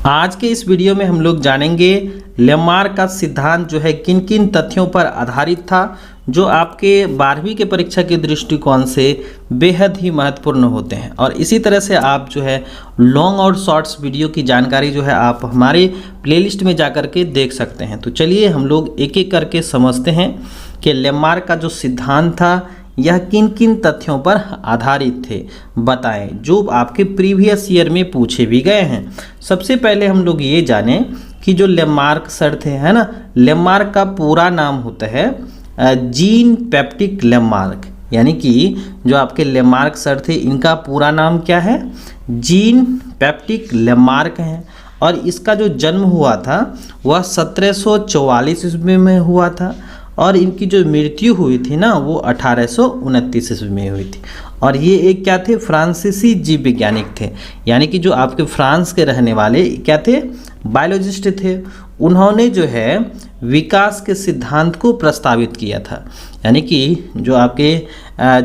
आज के इस वीडियो में हम लोग जानेंगे लेमार्क का सिद्धांत जो है किन किन तथ्यों पर आधारित था जो आपके 12वीं के परीक्षा के दृष्टिकोण से बेहद ही महत्वपूर्ण होते हैं। और इसी तरह से आप जो है लॉन्ग और शॉर्ट्स वीडियो की जानकारी जो है आप हमारे प्लेलिस्ट में जाकर के देख सकते हैं। तो चलिए हम लोग एक एक करके समझते हैं कि लेमार्क का जो सिद्धांत था यह किन किन तथ्यों पर आधारित थे, बताएं, जो आपके प्रीवियस ईयर में पूछे भी गए हैं। सबसे पहले हम लोग ये जानें कि जो लेमार्क सर थे, है ना, लेमार्क का पूरा नाम होता है जीन पेप्टिक लेमार्क, यानी कि जो आपके लेमार्क सर थे इनका पूरा नाम क्या है, जीन पेप्टिक लेमार्क है। और इसका जो जन्म हुआ था वह 1744 ईस्वी में हुआ था और इनकी जो मृत्यु हुई थी ना वो 1829 ईस्वी में हुई थी। और ये एक क्या थे, फ्रांसीसी जीव वैज्ञानिक थे, यानी कि जो आपके फ्रांस के रहने वाले क्या थे, बायोलॉजिस्ट थे। उन्होंने जो है विकास के सिद्धांत को प्रस्तावित किया था, यानी कि जो आपके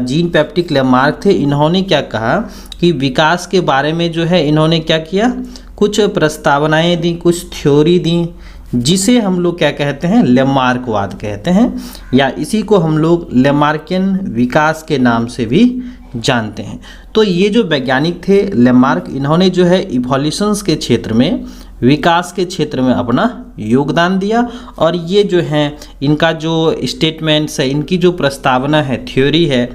जीन पेप्टिक लेमार्क थे इन्होंने क्या कहा कि विकास के बारे में जो है इन्होंने क्या किया, कुछ प्रस्तावनाएं दी, कुछ थ्योरी दी, जिसे हम लोग क्या कहते हैं, लेमार्कवाद कहते हैं, या इसी को हम लोग लेमार्कियन विकास के नाम से भी जानते हैं। तो ये जो वैज्ञानिक थे लेमार्क, इन्होंने जो है इवोल्यूशंस के क्षेत्र में, विकास के क्षेत्र में अपना योगदान दिया। और ये जो हैं इनका जो स्टेटमेंट्स है, इनकी जो प्रस्तावना है, थ्योरी है,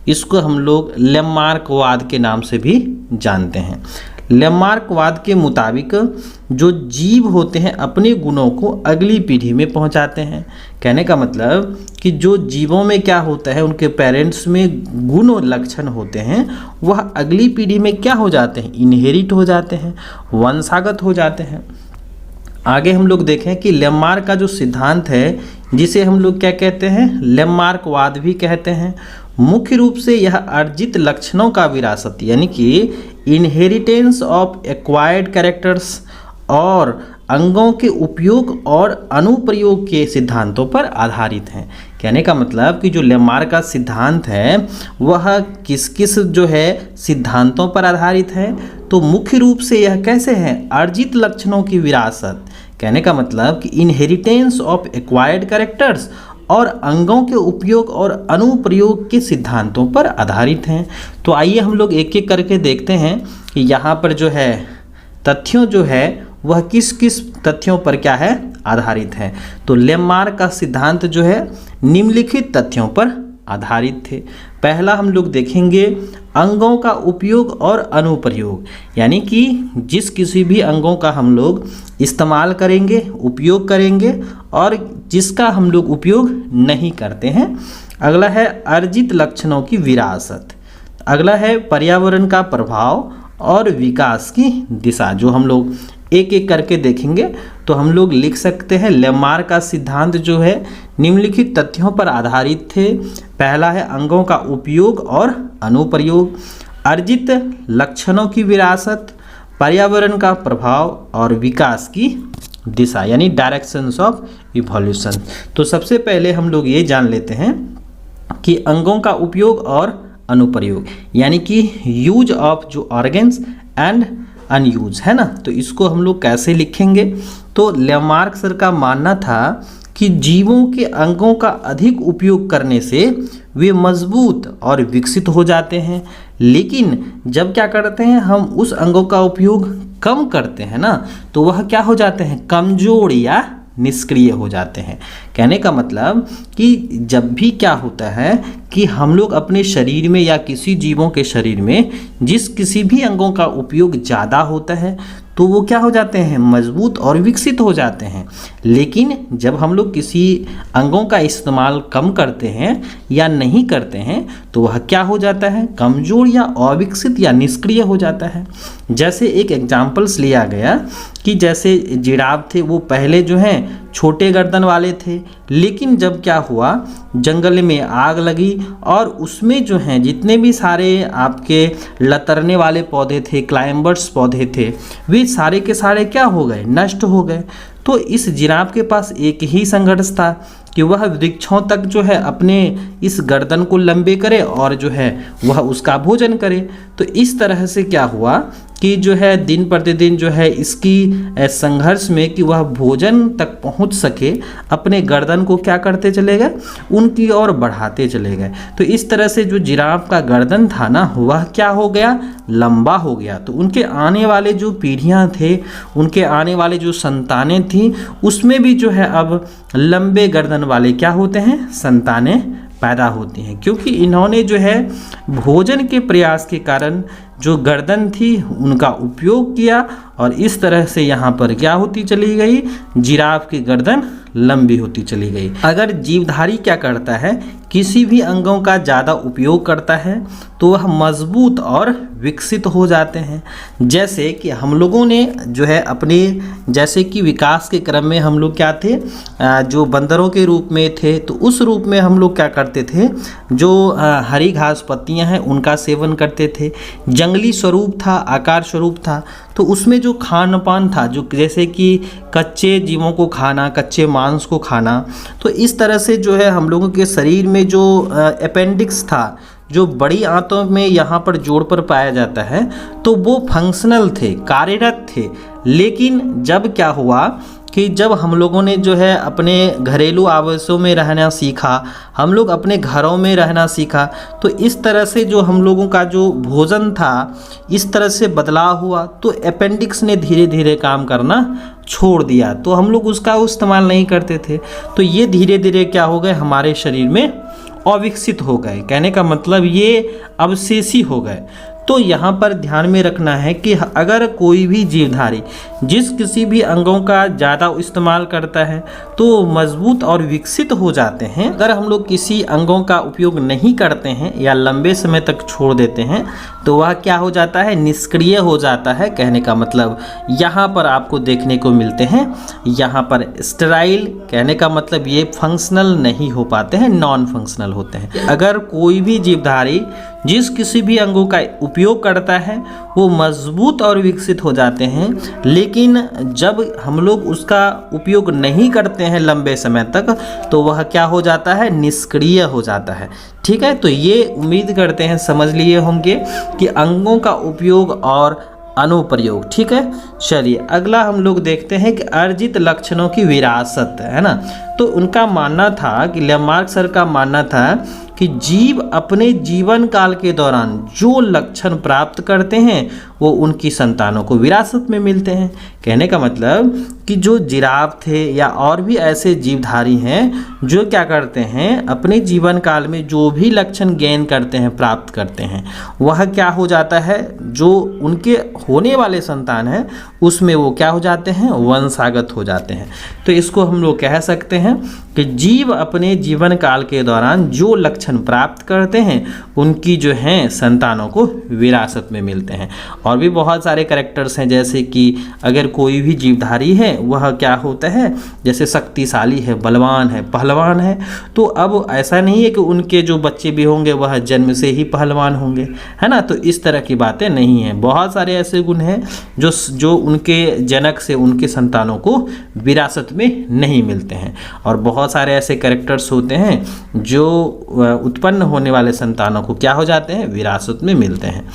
इसको हम लोग लेमार्कवाद के नाम से भी जानते हैं। लेमार्कवाद के मुताबिक जो जीव होते हैं अपने गुणों को अगली पीढ़ी में पहुंचाते हैं। कहने का मतलब कि जो जीवों में क्या होता है, उनके पेरेंट्स में गुण और लक्षण होते हैं, वह अगली पीढ़ी में क्या हो जाते हैं, इनहेरिट हो जाते हैं, वंशागत हो जाते हैं। आगे हम लोग देखें कि लेमार्क का जो सिद्धांत है, जिसे हम लोग क्या कहते हैं, लेमार्कवाद भी कहते हैं, मुख्य रूप से यह अर्जित लक्षणों का विरासत, यानी कि इनहेरिटेंस ऑफ एक्वायर्ड कैरेक्टर्स और अंगों के उपयोग और अनुप्रयोग के सिद्धांतों पर आधारित हैं। कहने का मतलब कि जो लेमार्क का सिद्धांत है वह किस किस जो है सिद्धांतों पर आधारित है, तो मुख्य रूप से यह कैसे है, अर्जित लक्षणों की विरासत। कहने का मतलब कि इनहेरिटेंस ऑफ एक्वायर्ड कैरेक्टर्स और अंगों के उपयोग और अनुप्रयोग के सिद्धांतों पर आधारित हैं। तो आइए हम लोग एक एक करके देखते हैं कि यहाँ पर जो है तथ्यों जो है वह किस किस तथ्यों पर क्या है, आधारित है। तो लेमार्क का सिद्धांत जो है निम्नलिखित तथ्यों पर आधारित थे। पहला हम लोग देखेंगे अंगों का उपयोग और अनुप्रयोग, यानी कि जिस किसी भी अंगों का हम लोग इस्तेमाल करेंगे, उपयोग करेंगे, और जिसका हम लोग उपयोग नहीं करते हैं। अगला है अर्जित लक्षणों की विरासत। अगला है पर्यावरण का प्रभाव और विकास की दिशा, जो हम लोग एक एक करके देखेंगे। तो हम लोग लिख सकते हैं लेमार्क का सिद्धांत जो है निम्नलिखित तथ्यों पर आधारित थे। पहला है अंगों का उपयोग और अनुप्रयोग, अर्जित लक्षणों की विरासत, पर्यावरण का प्रभाव और विकास की दिशा, यानी डायरेक्शंस ऑफ इवोल्यूशन। तो सबसे पहले हम लोग ये जान लेते हैं कि अंगों का उपयोग और अनुप्रयोग, यानी कि यूज ऑफ जो ऑर्गन्स एंड अनयूज, है ना। तो इसको हम लोग कैसे लिखेंगे, तो लेमार्क सर का मानना था कि जीवों के अंगों का अधिक उपयोग करने से वे मजबूत और विकसित हो जाते हैं, लेकिन जब क्या करते हैं हम उस अंगों का उपयोग कम करते हैं ना, तो वह क्या हो जाते हैं, कमजोर या निष्क्रिय हो जाते हैं। कहने का मतलब कि जब भी क्या होता है कि हम लोग अपने शरीर में या किसी जीवों के शरीर में जिस किसी भी अंगों का उपयोग ज़्यादा होता है तो वो क्या हो जाते हैं, मजबूत और विकसित हो जाते हैं। लेकिन जब हम लोग किसी अंगों का इस्तेमाल कम करते हैं या नहीं करते हैं तो वह क्या हो जाता है, कमज़ोर या अविकसित या निष्क्रिय हो जाता है। जैसे एक एग्जाम्पल्स लिया गया कि जैसे जिराफ थे, वो पहले जो हैं छोटे गर्दन वाले थे, लेकिन जब क्या हुआ, जंगल में आग लगी और उसमें जो हैं जितने भी सारे आपके लतरने वाले पौधे थे, क्लाइंबर्स पौधे थे, वे सारे के सारे क्या हो गए, नष्ट हो गए। तो इस जिराफ के पास एक ही संघर्ष था कि वह वृक्षों तक जो है अपने इस गर्दन को लंबे करे और जो है वह उसका भोजन करे। तो इस तरह से क्या हुआ कि जो है दिन प्रतिदिन जो है इसकी संघर्ष में कि वह भोजन तक पहुंच सके, अपने गर्दन को क्या करते चले गए, उनकी ओर बढ़ाते चले गए। तो इस तरह से जो जिराफ का गर्दन था ना, वह क्या हो गया, लंबा हो गया। तो उनके आने वाले जो पीढ़ियां थे, उनके आने वाले जो संतानें थी, उसमें भी जो है अब लंबे गर्दन वाले क्या होते हैं, संतानें पैदा होती हैं, क्योंकि इन्होंने जो है भोजन के प्रयास के कारण जो गर्दन थी उनका उपयोग किया और इस तरह से यहाँ पर क्या होती चली गई, जिराफ की गर्दन लंबी होती चली गई। अगर जीवधारी क्या करता है, किसी भी अंगों का ज़्यादा उपयोग करता है तो वह मजबूत और विकसित हो जाते हैं। जैसे कि हम लोगों ने जो है अपने जैसे कि विकास के क्रम में हम लोग क्या थे, जो बंदरों के रूप में थे, तो उस रूप में हम लोग क्या करते थे, जो हरी घास पत्तियां हैं उनका सेवन करते थे। जंगली स्वरूप था, आकार स्वरूप था, तो उसमें जो खान पान था, जो जैसे कि कच्चे जीवों को खाना, कच्चे मांस को खाना, तो इस तरह से जो है हम लोगों के शरीर में जो अपेंडिक्स था, जो बड़ी आंतों में यहाँ पर जोड़ पर पाया जाता है, तो वो फंक्शनल थे, कार्यरत थे। लेकिन जब क्या हुआ कि जब हम लोगों ने जो है अपने घरेलू आवासों में रहना सीखा, हम लोग अपने घरों में रहना सीखा, तो इस तरह से जो हम लोगों का जो भोजन था इस तरह से बदलाव हुआ, तो अपेंडिक्स ने धीरे धीरे काम करना छोड़ दिया, तो हम लोग उसका इस्तेमाल नहीं करते थे। तो ये धीरे धीरे क्या हो गए, हमारे शरीर में अविकसित हो गए। कहने का मतलब ये अवशेषी हो गए। तो यहाँ पर ध्यान में रखना है कि अगर कोई भी जीवधारी जिस किसी भी अंगों का ज़्यादा इस्तेमाल करता है तो मजबूत और विकसित हो जाते हैं। अगर हम लोग किसी अंगों का उपयोग नहीं करते हैं या लंबे समय तक छोड़ देते हैं तो वह क्या हो जाता है, निष्क्रिय हो जाता है। कहने का मतलब यहाँ पर आपको देखने को मिलते हैं, यहाँ पर स्टेराइल, कहने का मतलब ये फंक्शनल नहीं हो पाते हैं, नॉन फंक्शनल होते हैं। अगर कोई भी जीवधारी जिस किसी भी अंगों का उपयोग करता है वो मजबूत और विकसित हो जाते हैं, लेकिन जब हम लोग उसका उपयोग नहीं करते हैं लंबे समय तक तो वह क्या हो जाता है, निष्क्रिय हो जाता है। ठीक है, तो ये उम्मीद करते हैं समझ लिए होंगे कि अंगों का उपयोग और अनुप्रयोग। ठीक है, चलिए अगला हम लोग देखते हैं कि अर्जित लक्षणों की विरासत, है ना। तो उनका मानना था कि लेमार्क सर का मानना था कि जीव अपने जीवन काल के दौरान जो लक्षण प्राप्त करते हैं वो उनकी संतानों को विरासत में मिलते हैं। कहने का मतलब कि जो जिराफ थे या और भी ऐसे जीवधारी हैं जो क्या करते हैं, अपने जीवन काल में जो भी लक्षण गेन करते हैं, प्राप्त करते हैं, वह क्या हो जाता है, जो उनके होने वाले संतान हैं उसमें वो क्या हो जाते हैं, वंशागत हो जाते हैं। तो इसको हम लोग कह सकते हैं कि जीव अपने जीवन काल के दौरान जो लक्षण प्राप्त करते हैं उनकी जो हैं संतानों को विरासत में मिलते हैं। और भी बहुत सारे कैरेक्टर्स हैं, जैसे कि अगर कोई भी जीवधारी है वह क्या होता है, जैसे शक्तिशाली है, बलवान है, पहलवान है, तो अब ऐसा नहीं है कि उनके जो बच्चे भी होंगे वह जन्म से ही पहलवान होंगे, है ना। तो इस तरह की बातें नहीं हैं। बहुत सारे ऐसे गुण हैं जो उनके जनक से उनके संतानों को विरासत में नहीं मिलते हैं। और बहुत सारे ऐसे कैरेक्टर्स होते हैं जो उत्पन्न होने वाले संतानों को क्या हो जाते हैं, विरासत में मिलते हैं।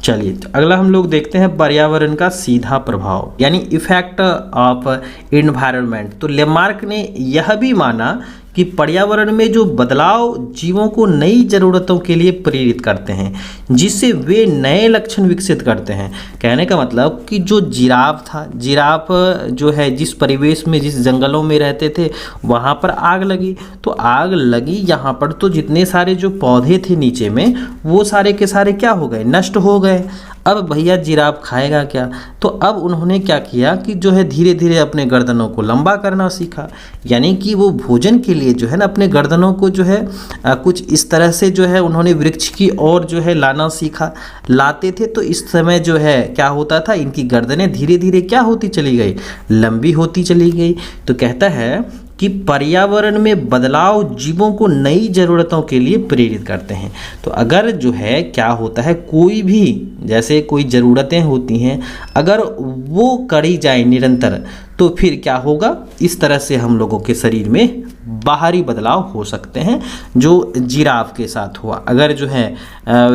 चलिए तो अगला हम लोग देखते हैं पर्यावरण का सीधा प्रभाव, यानी इफेक्ट ऑफ एनवायरनमेंट। तो लेमार्क ने यह भी माना कि पर्यावरण में जो बदलाव जीवों को नई ज़रूरतों के लिए प्रेरित करते हैं, जिससे वे नए लक्षण विकसित करते हैं। कहने का मतलब कि जो जिराफ था, जिराफ जो है जिस परिवेश में, जिस जंगलों में रहते थे वहाँ पर आग लगी, तो आग लगी यहाँ पर, तो जितने सारे जो पौधे थे नीचे में वो सारे के सारे क्या हो गए, नष्ट हो गए। अब भैया जिराफ खाएगा क्या, तो अब उन्होंने क्या किया कि जो है धीरे धीरे अपने गर्दनों को लंबा करना सीखा, यानी कि वो भोजन के लिए जो है ना अपने गर्दनों को जो है कुछ इस तरह से जो है उन्होंने वृक्ष की ओर जो है लाना सीखा, लाते थे। तो इस समय जो है क्या होता था, इनकी गर्दनें धीरे धीरे क्या होती चली गई, लंबी होती चली गई। तो कहता है कि पर्यावरण में बदलाव जीवों को नई ज़रूरतों के लिए प्रेरित करते हैं। तो अगर जो है क्या होता है, कोई भी जैसे कोई ज़रूरतें होती हैं अगर वो करी जाए निरंतर, तो फिर क्या होगा, इस तरह से हम लोगों के शरीर में बाहरी बदलाव हो सकते हैं जो जिराफ के साथ हुआ। अगर जो है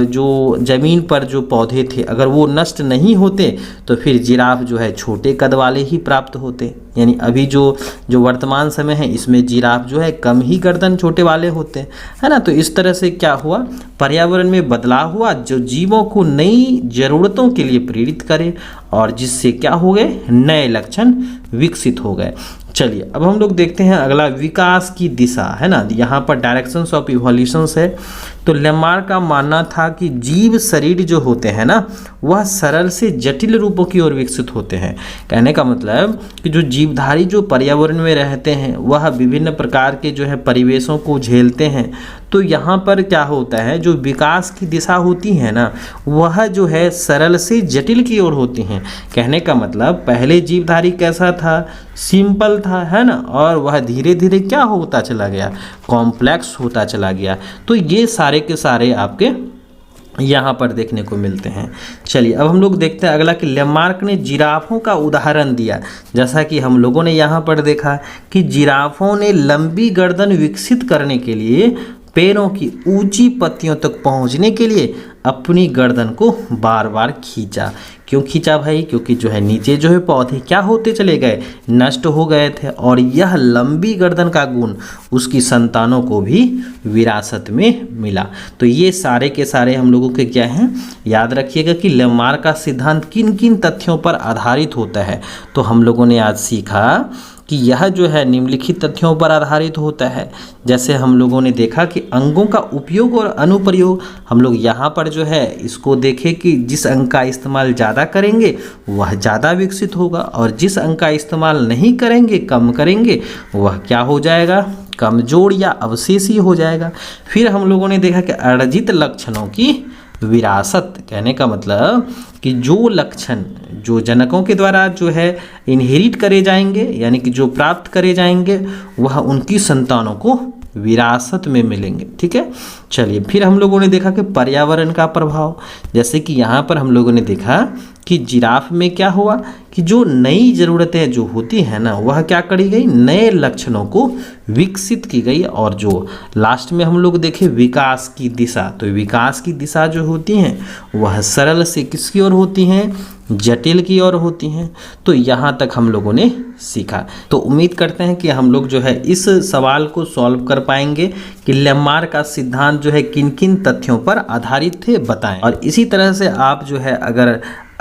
जो ज़मीन पर जो पौधे थे अगर वो नष्ट नहीं होते तो फिर जिराफ जो है छोटे कद वाले ही प्राप्त होते। यानी अभी जो वर्तमान समय है इसमें जिराफ जो है कम ही गर्दन छोटे वाले होते हैं, है ना। तो इस तरह से क्या हुआ, पर्यावरण में बदलाव हुआ जो जीवों को नई ज़रूरतों के लिए प्रेरित करे और जिससे क्या हो गए, नए लक्षण विकसित हो गए। चलिए अब हम लोग देखते हैं अगला, विकास की दिशा, है ना। यहाँ पर डायरेक्शंस ऑफ इवोल्यूशंस है। तो लेमार्क का मानना था कि जीव शरीर जो होते हैं ना वह सरल से जटिल रूपों की ओर विकसित होते हैं। कहने का मतलब कि जो जीवधारी जो पर्यावरण में रहते हैं वह विभिन्न प्रकार के जो है परिवेशों को झेलते हैं। तो यहाँ पर क्या होता है, जो विकास की दिशा होती है ना वह जो है सरल से जटिल की ओर होती हैं। कहने का मतलब पहले जीवधारी कैसा था, सिंपल था, है ना, और वह धीरे धीरे क्या होता चला गया, कॉम्प्लेक्स होता चला गया। तो ये सारे के सारे आपके यहाँ पर देखने को मिलते हैं। चलिए अब हम लोग देखते हैं अगला कि लेमार्क ने जिराफों का उदाहरण दिया। जैसा कि हम लोगों ने यहाँ पर देखा कि जिराफों ने लंबी गर्दन विकसित करने के लिए पैरों की ऊंची पत्तियों तक पहुँचने के लिए अपनी गर्दन को बार बार खींचा। क्यों खींचा भाई, क्योंकि जो है नीचे जो है पौधे क्या होते चले गए, नष्ट हो गए थे, और यह लंबी गर्दन का गुण उसकी संतानों को भी विरासत में मिला। तो ये सारे के सारे हम लोगों के क्या हैं, याद रखिएगा कि लेमार्क का सिद्धांत किन किन तथ्यों पर आधारित होता है। तो हम लोगों ने आज सीखा कि यह जो है निम्नलिखित तथ्यों पर आधारित होता है। जैसे हम लोगों ने देखा कि अंगों का उपयोग और अनुप्रयोग, हम लोग यहाँ पर जो है इसको देखें कि जिस अंग का इस्तेमाल ज़्यादा करेंगे वह ज़्यादा विकसित होगा और जिस अंग का इस्तेमाल नहीं करेंगे, कम करेंगे, वह क्या हो जाएगा, कमजोर या अवशेषी हो जाएगा। फिर हम लोगों ने देखा कि अर्जित लक्षणों की विरासत, कहने का मतलब कि जो लक्षण जो जनकों के द्वारा जो है इनहेरिट करे जाएंगे यानी कि जो प्राप्त करे जाएंगे वह उनकी संतानों को विरासत में मिलेंगे। ठीक है, चलिए फिर हम लोगों ने देखा कि पर्यावरण का प्रभाव। जैसे कि यहाँ पर हम लोगों ने देखा कि जिराफ में क्या हुआ कि जो नई ज़रूरतें जो होती हैं ना वह क्या करी गई, नए लक्षणों को विकसित की गई। और जो लास्ट में हम लोग देखें विकास की दिशा, तो विकास की दिशा जो होती हैं वह सरल से किसकी ओर होती हैं, जटिल की ओर होती हैं। तो यहाँ तक हम लोगों ने सीखा। तो उम्मीद करते हैं कि हम लोग जो है इस सवाल को सॉल्व कर पाएंगे कि लेमार्क का सिद्धांत जो है किन किन तथ्यों पर आधारित थे, बताएं। और इसी तरह से आप जो है अगर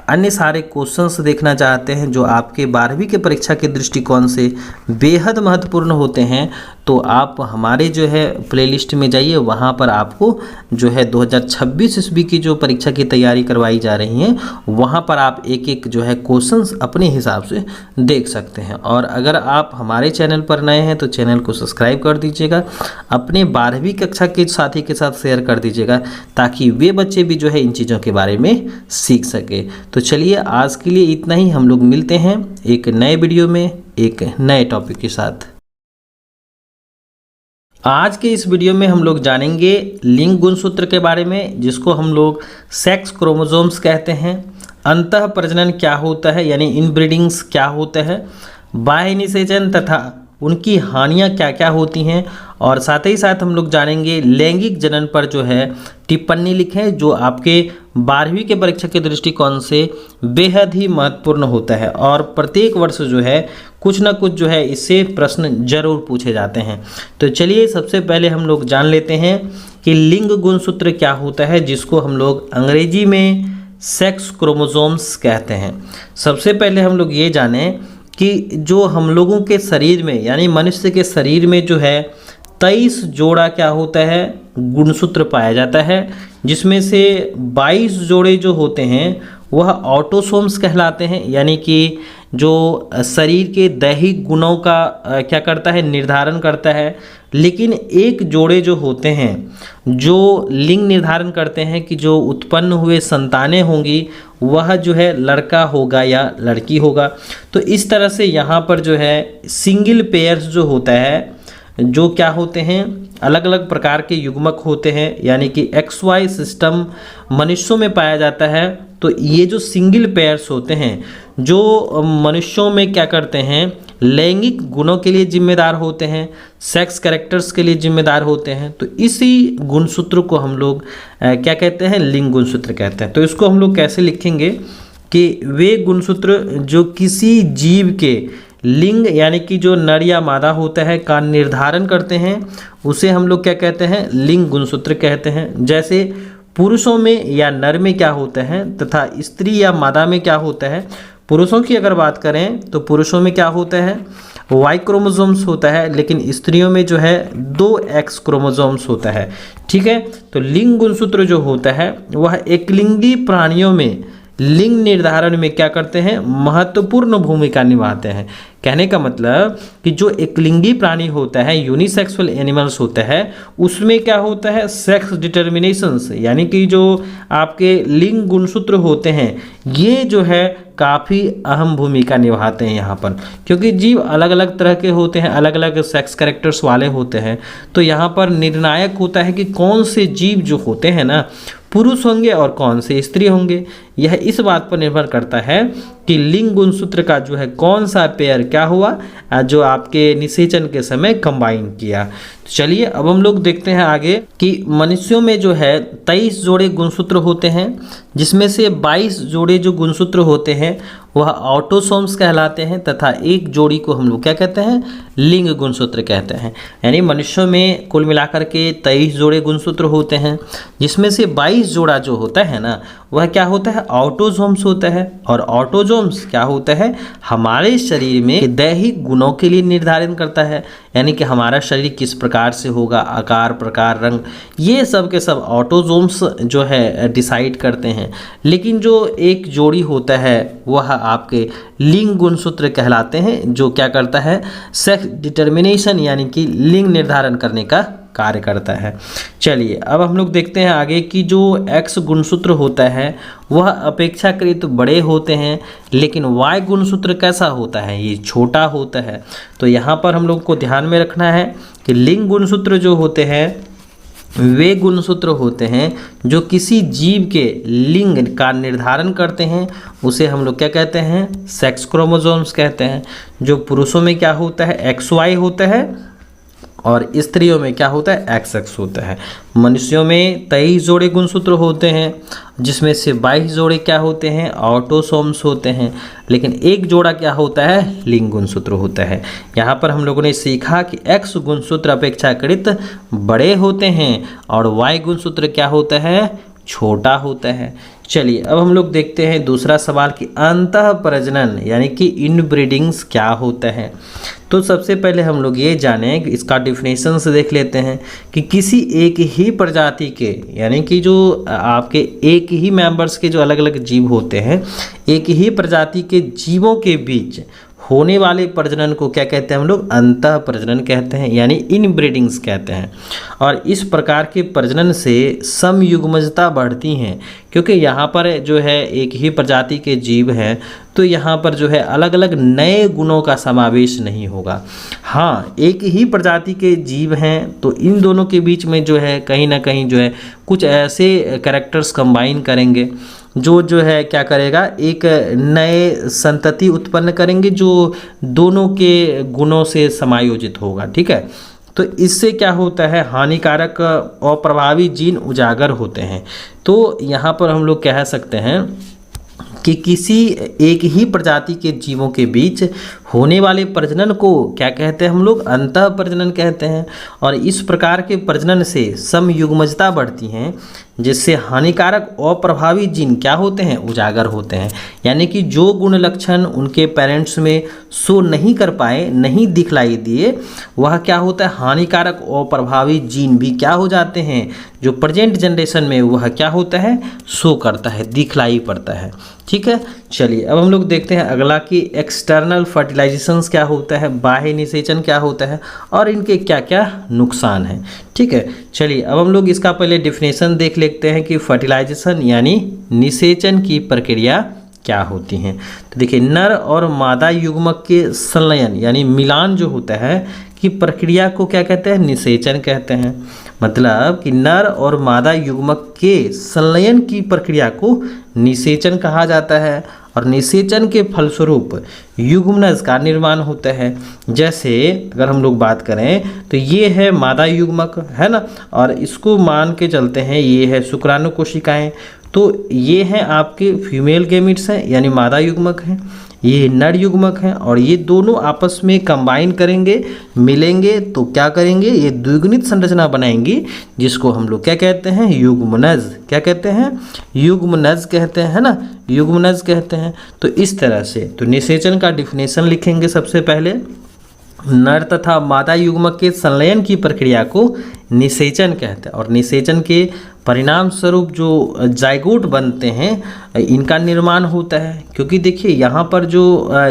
अन्य सारे क्वेश्चंस देखना चाहते हैं जो आपके 12वीं के परीक्षा के दृष्टिकोण से बेहद महत्वपूर्ण होते हैं, तो आप हमारे जो है प्लेलिस्ट में जाइए। वहाँ पर आपको जो है 2026 ईस्वी की जो परीक्षा की तैयारी करवाई जा रही है वहाँ पर आप एक एक जो है क्वेश्चंस अपने हिसाब से देख सकते हैं। और अगर आप हमारे चैनल पर नए हैं तो चैनल को सब्सक्राइब कर दीजिएगा, अपने 12वीं कक्षा के साथी के साथ शेयर कर दीजिएगा ताकि वे बच्चे भी जो है इन चीज़ों के बारे में सीख सके। तो चलिए आज के लिए इतना ही, हम लोग मिलते हैं एक नए वीडियो में एक नए टॉपिक के साथ। आज के इस वीडियो में हम लोग जानेंगे लिंग गुणसूत्र के बारे में, जिसको हम लोग सेक्स क्रोमोसोम्स कहते हैं। अंतः प्रजनन क्या होता है यानी इनब्रीडिंग्स क्या होता है, बाह्य निषेचन तथा उनकी हानियां क्या क्या होती हैं, और साथ ही साथ हम लोग जानेंगे लैंगिक जनन पर जो है टिप्पणी लिखें जो आपके 12वीं के परीक्षा के दृष्टिकोण से बेहद ही महत्वपूर्ण होता है। और प्रत्येक वर्ष जो है कुछ ना कुछ जो है इससे प्रश्न जरूर पूछे जाते हैं। तो चलिए सबसे पहले हम लोग जान लेते हैं कि लिंग गुणसूत्र क्या होता है, जिसको हम लोग अंग्रेजी में सेक्स क्रोमोसोम्स कहते हैं। सबसे पहले हम लोग ये जानें कि जो हम लोगों के शरीर में यानी मनुष्य के शरीर में जो है 23 जोड़ा क्या होता है, गुणसूत्र पाया जाता है, जिसमें से 22 जोड़े जो होते हैं वह ऑटोसोम्स कहलाते हैं। यानी कि जो शरीर के दैहिक गुणों का क्या करता है, निर्धारण करता है। लेकिन एक जोड़े जो होते हैं जो लिंग निर्धारण करते हैं कि जो उत्पन्न हुए संतानें होंगी वह जो है लड़का होगा या लड़की होगा। तो इस तरह से यहाँ पर जो है सिंगल पेयर्स जो होता है जो क्या होते हैं, अलग अलग प्रकार के युग्मक होते हैं, यानी कि XY सिस्टम मनुष्यों में पाया जाता है। तो ये जो सिंगल पेयर्स होते हैं जो मनुष्यों में क्या करते हैं, लैंगिक गुणों के लिए जिम्मेदार होते हैं, सेक्स कैरेक्टर्स के लिए जिम्मेदार होते हैं। तो इसी गुणसूत्र को हम लोग क्या कहते हैं, लिंग गुणसूत्र कहते हैं। तो इसको हम लोग कैसे लिखेंगे कि वे गुणसूत्र जो किसी जीव के लिंग यानी कि जो नर या मादा होता है का निर्धारण करते हैं, उसे हम लोग क्या कहते हैं, लिंग गुणसूत्र कहते हैं। जैसे पुरुषों में या नर में क्या होता है तथा स्त्री या मादा में क्या होता है। पुरुषों की अगर बात करें तो पुरुषों में क्या होता है, Y क्रोमोसोम्स होता है, लेकिन स्त्रियों में जो है 2 X क्रोमोसोम्स होता है। ठीक है, तो लिंग गुणसूत्र जो होता है वह एकलिंगी प्राणियों में लिंग निर्धारण में क्या करते हैं, महत्वपूर्ण भूमिका निभाते हैं। कहने का मतलब कि जो एकलिंगी प्राणी होता है, यूनिसेक्सुअल एनिमल्स होता है, उसमें क्या होता है, सेक्स डिटर्मिनेशंस यानी कि जो आपके लिंग गुणसूत्र होते हैं ये जो है काफ़ी अहम भूमिका निभाते हैं यहाँ पर, क्योंकि जीव अलग अलग तरह के होते हैं, अलग अलग सेक्स कैरेक्टर्स वाले होते हैं। तो यहाँ पर निर्णायक होता है कि कौन से जीव जो होते हैं ना पुरुष होंगे और कौन से स्त्री होंगे। यह इस बात पर निर्भर करता है कि लिंग गुणसूत्र का जो है कौन सा पेयर क्या हुआ जो आपके निषेचन के समय कंबाइन किया। तो चलिए अब हम लोग देखते हैं आगे कि मनुष्यों में जो है 23 जोड़े गुणसूत्र होते हैं, जिसमें से 22 जोड़े जो गुणसूत्र होते हैं वह ऑटोसोम्स कहलाते हैं तथा एक जोड़ी को हम लोग क्या कहते हैं, लिंग गुणसूत्र कहते हैं। यानी मनुष्यों में कुल मिलाकर के 23 जोड़े गुणसूत्र होते हैं, जिसमें से 22 जोड़ा जो होता है ना वह क्या होता है, ऑटोसोम्स होता है। और ऑटोसोम्स क्या होता है, हमारे शरीर में दैहिक गुणों के लिए निर्धारण करता है, यानी कि हमारा शरीर किस प्रकार से होगा, आकार प्रकार रंग, ये सब के सब ऑटोसोम्स जो है डिसाइड करते हैं। लेकिन जो एक जोड़ी होता है वह आपके लिंग गुणसूत्र कहलाते हैं, जो क्या करता है, सेक्स डिटर्मिनेशन यानी कि लिंग निर्धारण करने का कार्य करता है। चलिए अब हम लोग देखते हैं आगे कि जो X गुणसूत्र होता है वह अपेक्षाकृत बड़े होते हैं, लेकिन Y गुणसूत्र कैसा होता है, ये छोटा होता है। तो यहाँ पर हम लोग को ध्यान में रखना है कि लिंग गुणसूत्र जो होते हैं वे गुणसूत्र होते हैं जो किसी जीव के लिंग का निर्धारण करते हैं, उसे हम लोग क्या कहते हैं, सेक्स क्रोमोसोम्स कहते हैं। जो पुरुषों में क्या होता है, XY होता है और स्त्रियों में क्या होता है, XX होता है। मनुष्यों में 23 जोड़े गुणसूत्र होते हैं, जिसमें से 22 जोड़े क्या होते हैं, ऑटोसोम्स होते हैं, लेकिन एक जोड़ा क्या होता है, लिंग गुणसूत्र होता है। यहाँ पर हम लोगों ने सीखा कि X गुणसूत्र अपेक्षाकृत बड़े होते हैं और Y गुणसूत्र क्या होता है, छोटा होता है। चलिए अब हम लोग देखते हैं दूसरा सवाल कि अंतः प्रजनन यानी कि इनब्रीडिंग्स क्या होता है। तो सबसे पहले हम लोग ये जानें कि इसका डिफिनेशन से देख लेते हैं कि किसी एक ही प्रजाति के यानी कि जो आपके एक ही मेंबर्स के जो अलग अलग जीव होते हैं, एक ही प्रजाति के जीवों के बीच होने वाले प्रजनन को क्या कहते हैं हम लोग, अंतः प्रजनन कहते हैं, यानी इनब्रीडिंग्स कहते हैं। और इस प्रकार के प्रजनन से समयुग्मजता बढ़ती हैं, क्योंकि यहाँ पर जो है एक ही प्रजाति के जीव हैं तो यहाँ पर जो है अलग अलग नए गुणों का समावेश नहीं होगा। हाँ, एक ही प्रजाति के जीव हैं तो इन दोनों के बीच में जो है कहीं ना कहीं जो है कुछ ऐसे कैरेक्टर्स कंबाइन करेंगे जो है क्या करेगा, एक नए संतति उत्पन्न करेंगे जो दोनों के गुणों से समायोजित होगा। ठीक है, तो इससे क्या होता है, हानिकारक और प्रभावी जीन उजागर होते हैं। तो यहाँ पर हम लोग कह सकते हैं कि किसी एक ही प्रजाति के जीवों के बीच होने वाले प्रजनन को क्या कहते हैं हम लोग, अंतः प्रजनन कहते हैं। और इस प्रकार के प्रजनन से समयुग्मजता बढ़ती हैं, जिससे हानिकारक और प्रभावी जीन क्या होते हैं, उजागर होते हैं। यानी कि जो गुण लक्षण उनके पेरेंट्स में शो नहीं कर पाए, नहीं दिखलाई दिए, वह क्या होता है, हानिकारक और प्रभावी जीन भी क्या हो जाते हैं, जो प्रेजेंट जनरेशन में वह क्या होता है, शो करता है, दिखलाई पड़ता है। ठीक है, चलिए अब हम लोग देखते हैं अगला कि एक्सटर्नल फर्टिलाइजेशंस क्या होता है, बाह्य निषेचन क्या होता है और इनके क्या क्या नुकसान हैं। ठीक है, चलिए अब हम लोग इसका पहले डिफिनेशन देख लेते हैं कि फर्टिलाइजेशन यानी निषेचन की प्रक्रिया क्या होती हैं। तो देखिए, नर और मादा युग्मक के संलयन यानी मिलान जो होता है की प्रक्रिया को क्या कहते हैं? निषेचन कहते हैं। मतलब कि नर और मादा युग्मक के संलयन की प्रक्रिया को निषेचन कहा जाता है और निषेचन के फलस्वरूप युग्मनज का निर्माण होता है। जैसे अगर हम लोग बात करें तो ये है मादा युग्मक, है ना, और इसको मान के चलते हैं ये है शुक्राणु कोशिकाएं। तो ये हैं आपके फीमेल गैमीट्स हैं यानी मादा युग्मक हैं, ये नर युग्मक हैं और ये दोनों आपस में कंबाइन करेंगे, मिलेंगे तो क्या करेंगे? ये द्विगुणित संरचना बनाएंगी जिसको हम लोग क्या कहते हैं? युग्मनज। क्या कहते हैं? युग्मनज कहते हैं, है ना, युग्मनज कहते हैं। तो इस तरह से तो निषेचन का डिफिनेशन लिखेंगे सबसे पहले। नर तथा मादा युग्मक के संलयन की प्रक्रिया को निषेचन कहते हैं और निषेचन के परिणाम स्वरूप जो जाइगोट बनते हैं इनका निर्माण होता है। क्योंकि देखिए यहाँ पर जो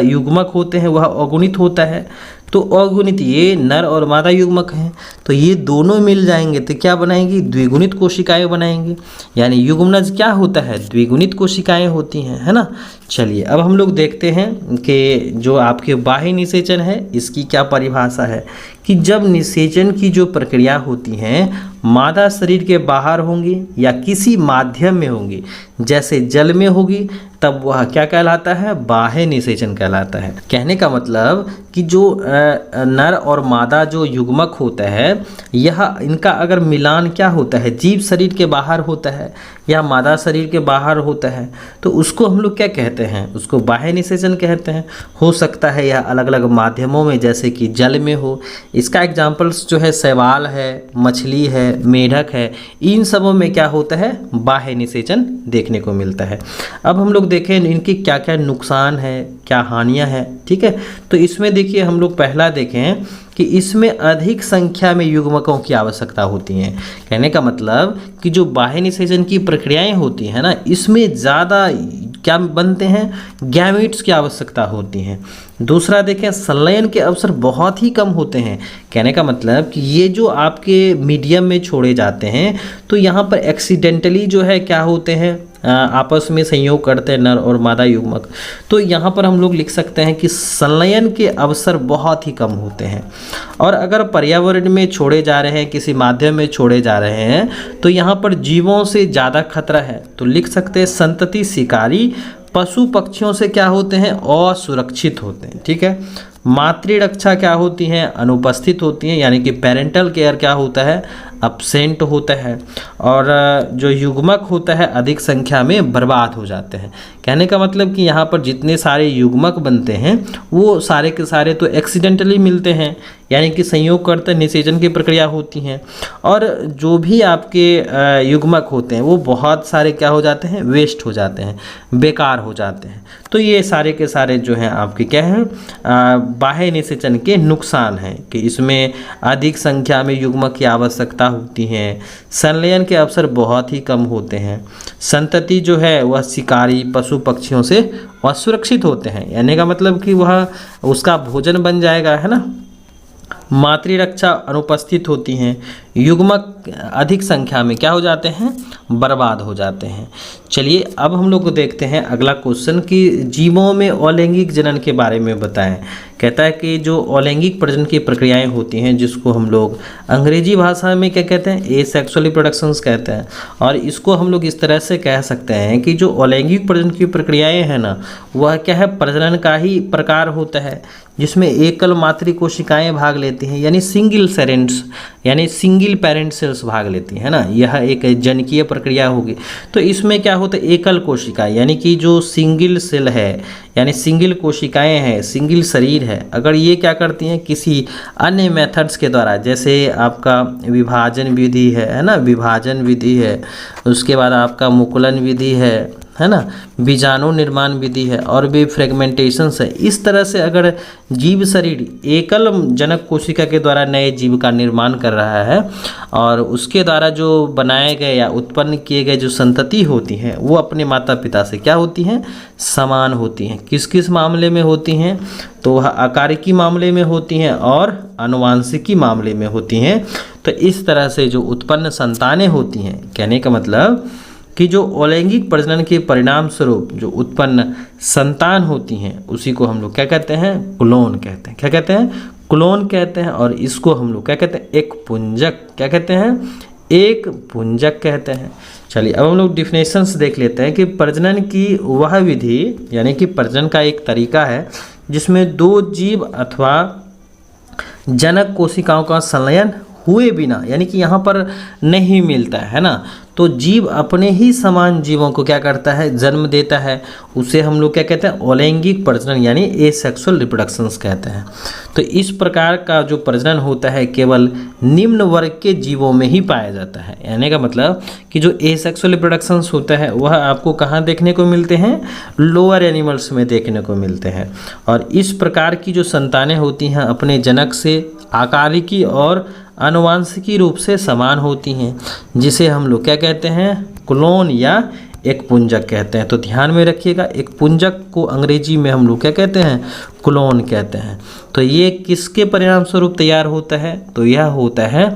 युग्मक होते हैं वह अगुणित होता है, तो अगुणित ये नर और मादा युग्मक हैं तो ये दोनों मिल जाएंगे तो क्या बनाएंगी? द्विगुणित कोशिकाएं बनाएंगे। यानी युग्मनज क्या होता है? द्विगुणित कोशिकाएं होती हैं, है ना। चलिए अब हम लोग देखते हैं कि जो आपके बाह्य निषेचन है इसकी क्या परिभाषा है कि जब निषेचन की जो प्रक्रिया होती हैं मादा शरीर के बाहर होंगी या किसी माध्यम में होंगी, जैसे जल में होगी, तब वह क्या कहलाता है? बाह्य निषेचन कहलाता है। कहने का मतलब कि जो नर और मादा जो युग्मक होता है यह इनका अगर मिलान क्या होता है? जीव शरीर के बाहर होता है या मादा शरीर के बाहर होता है तो उसको हम लोग क्या कहते हैं? उसको बाह्य निषेचन कहते हैं। हो सकता है यह अलग अलग माध्यमों में जैसे कि जल में हो। इसका एग्जाम्पल्स जो है शैवाल है, मछली है, मेढक है, इन सबों में क्या होता है? बाह्य निषेचन देखने को मिलता है। अब हम लोग देखें इनकी क्या क्या नुकसान है, क्या हानियां हैं, ठीक है। तो इसमें देखिए हम लोग पहला देखें कि इसमें अधिक संख्या में युग्मकों की आवश्यकता होती है। कहने का मतलब कि जो बाह्य निषेचन की प्रक्रियाएं होती हैं ना इसमें ज़्यादा क्या बनते हैं? गैमीट्स की आवश्यकता होती हैं। दूसरा देखें संलयन के अवसर बहुत ही कम होते हैं। कहने का मतलब कि ये जो आपके मीडियम में छोड़े जाते हैं तो यहाँ पर एक्सीडेंटली जो है क्या होते हैं? आपस में संयोग करते हैं नर और मादा युग्मक। तो यहाँ पर हम लोग लिख सकते हैं कि संलयन के अवसर बहुत ही कम होते हैं। और अगर पर्यावरण में छोड़े जा रहे हैं, किसी माध्यम में छोड़े जा रहे हैं तो यहाँ पर जीवों से ज़्यादा खतरा है। तो लिख सकते हैं संतति शिकारी पशु पक्षियों से क्या होते हैं? असुरक्षित होते हैं, ठीक है। मातृरक्षा क्या होती हैं? अनुपस्थित होती हैं, यानी कि पेरेंटल केयर क्या होता है? अब्सेंट होता है। और जो युग्मक होता है अधिक संख्या में बर्बाद हो जाते हैं। कहने का मतलब कि यहाँ पर जितने सारे युग्मक बनते हैं वो सारे के सारे तो एक्सीडेंटली मिलते हैं, यानी कि संयोग करते निषेचन की प्रक्रिया होती हैं। और जो भी आपके युग्मक होते हैं वो बहुत सारे क्या हो जाते हैं? वेस्ट हो जाते हैं, बेकार हो जाते हैं। तो ये सारे के सारे जो हैं आपके क्या हैं? बाह्य निषेचन के नुकसान हैं कि इसमें अधिक संख्या में युग्मक की आवश्यकता होती है, संलयन के अवसर बहुत ही कम होते हैं, संतति जो है वह शिकारी पशु पक्षियों से वह सुरक्षित होते हैं, यानी का मतलब कि वह उसका भोजन बन जाएगा, है ना। मातृरक्षा अनुपस्थित होती हैं, युग्मक अधिक संख्या में क्या हो जाते हैं? बर्बाद हो जाते हैं। चलिए अब हम लोग को देखते हैं अगला क्वेश्चन कि जीवों में अलैंगिक जनन के बारे में बताएं। कहता है कि जो अलैंगिक प्रजनन की प्रक्रियाएं होती हैं जिसको हम लोग अंग्रेजी भाषा में क्या कहते हैं? एसेक्सुअल रिप्रोडक्शंस कहते हैं। और इसको हम लोग इस तरह से कह सकते हैं कि जो अलैंगिक प्रजनन की प्रक्रियाएं हैं ना वह क्या है? प्रजनन का ही प्रकार होता है जिसमें एकल मातृ कोशिकाएं भाग लेती हैं, यानी सिंगल सेरेंट्स यानी सिंगल पेरेंट सेल्स भाग लेती है ना। यह एक जनकीय प्रक्रिया होगी। तो इसमें क्या होता है? एकल कोशिका यानी कि जो सिंगल सेल है यानी सिंगल कोशिकाएं हैं, सिंगल शरीर है, अगर ये क्या करती हैं? किसी अन्य मेथड्स के द्वारा, जैसे आपका विभाजन विधि है ना, विभाजन विधि है, उसके बाद आपका मुकुलन विधि है ना, बीजाणु निर्माण विधि है और भी फ्रेगमेंटेशंस है। इस तरह से अगर जीव शरीर एकल जनक कोशिका के द्वारा नए जीव का निर्माण कर रहा है और उसके द्वारा जो बनाए गए या उत्पन्न किए गए जो संतति होती हैं वो अपने माता पिता से क्या होती हैं? समान होती हैं। किस किस मामले में होती हैं? तो वह आकारिकी मामले में होती हैं और आनुवांशिकी मामले में होती हैं। तो इस तरह से जो उत्पन्न संतानें होती हैं, कहने का मतलब कि जो अलैंगिक प्रजनन के परिणाम स्वरूप जो उत्पन्न संतान होती हैं उसी को हम लोग क्या कहते हैं? क्लोन कहते हैं। क्या कहते हैं? क्लोन कहते हैं, और इसको हम लोग क्या कहते हैं, एक पुंजक, क्या कहते हैं, एक पुंजक कहते हैं। चलिए अब हम लोग डिफिनेशंस देख लेते हैं कि प्रजनन की वह विधि, यानी कि प्रजनन का एक तरीका है जिसमें दो जीव अथवा जनक कोशिकाओं का संलयन हुए बिना, यानी कि यहाँ पर नहीं मिलता है ना, तो जीव अपने ही समान जीवों को क्या करता है, जन्म देता है, उसे हम लोग क्या कहते हैं, अलैंगिक प्रजनन यानी एसेक्सुअल रिप्रोडक्शंस कहते हैं। तो इस प्रकार का जो प्रजनन होता है केवल निम्न वर्ग के जीवों में ही पाया जाता है। यानी का मतलब कि जो एसेक्सुअल रिप्रोडक्शंस होता है वह आपको कहाँ देखने को मिलते हैं, लोअर एनिमल्स में देखने को मिलते हैं। और इस प्रकार की जो संतानें होती हैं अपने जनक से आकारिकी और आनुवांशिकी रूप से समान होती हैं, जिसे हम लोग क्या कहते हैं, क्लोन या एक पुंजक कहते हैं। तो ध्यान में रखिएगा, एक पुंजक को अंग्रेजी में हम लोग क्या कहते हैं, क्लोन कहते हैं। तो ये किसके परिणाम स्वरूप तैयार होता है, तो यह होता है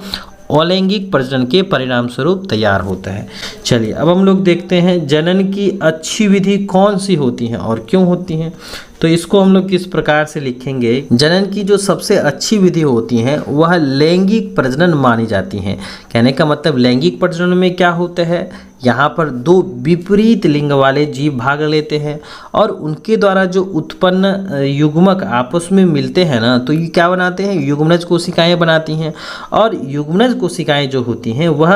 अलैंगिक प्रजनन के परिणाम स्वरूप तैयार होता है। चलिए अब हम लोग देखते हैं जनन की अच्छी विधि कौन सी होती हैं और क्यों होती हैं। तो इसको हम लोग किस प्रकार से लिखेंगे, जनन की जो सबसे अच्छी विधि होती है वह लैंगिक प्रजनन मानी जाती हैं। कहने का मतलब लैंगिक प्रजनन में क्या होता है, यहाँ पर दो विपरीत लिंग वाले जीव भाग लेते हैं और उनके द्वारा जो उत्पन्न युग्मक आपस में मिलते हैं ना, तो ये क्या बनाते हैं, युग्मनज कोशिकाएं बनाती हैं। और युग्मनज कोशिकाएं जो होती हैं वह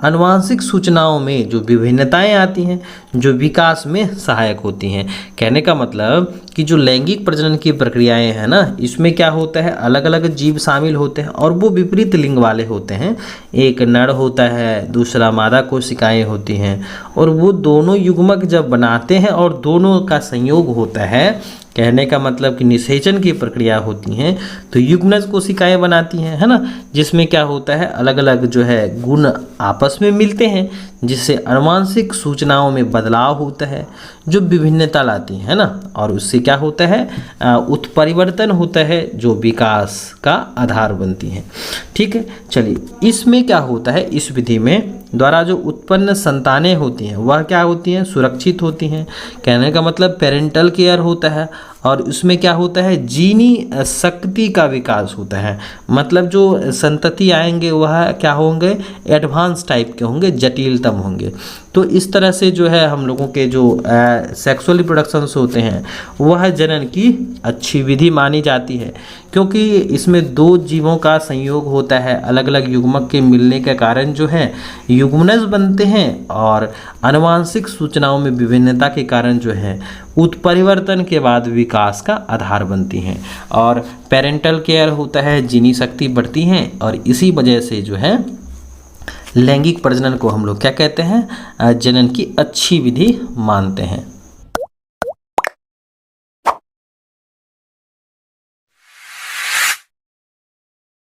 आनुवांशिक सूचनाओं में जो विभिन्नताएं आती हैं जो विकास में सहायक होती हैं। कहने का मतलब कि जो लैंगिक प्रजनन की प्रक्रियाएं हैं ना, इसमें क्या होता है, अलग अलग जीव शामिल होते हैं और वो विपरीत लिंग वाले होते हैं। एक नर होता है, दूसरा मादा कोशिकाएं होती हैं, और वो दोनों युग्मक जब बनाते हैं और दोनों का संयोग होता है, कहने का मतलब कि निषेचन की प्रक्रिया होती हैं, तो युग्मनज कोशिकाएं बनाती हैं, है ना, जिसमें क्या होता है, अलग अलग जो है गुण आपस में मिलते हैं, जिससे आनुवांशिक सूचनाओं में बदलाव होता है जो विभिन्नता लाती है ना, और उससे क्या होता है, उत्परिवर्तन होता है जो विकास का आधार बनती है। ठीक है, चलिए इसमें क्या होता है, इस विधि में द्वारा जो उत्पन्न संतानें होती हैं वह क्या होती हैं, सुरक्षित होती हैं। कहने का मतलब पेरेंटल केयर होता है, और उसमें क्या होता है, जीनी शक्ति का विकास होता है। मतलब जो संतति आएंगे वह क्या होंगे, एडवांस टाइप के होंगे, जटिलतम होंगे। तो इस तरह से जो है हम लोगों के जो सेक्सुअल रिप्रोडक्शंस होते हैं वह जनन की अच्छी विधि मानी जाती है, क्योंकि इसमें दो जीवों का संयोग होता है, अलग अलग युग्मक के मिलने के कारण जो है युग्मनज बनते हैं, और आनुवांशिक सूचनाओं में विभिन्नता के कारण जो है उत्परिवर्तन के बाद विकास का आधार बनती हैं, और पेरेंटल केयर होता है, जीनी शक्ति बढ़ती हैं, और इसी वजह से जो है लैंगिक प्रजनन को हम लोग क्या कहते हैं, जनन की अच्छी विधि मानते हैं।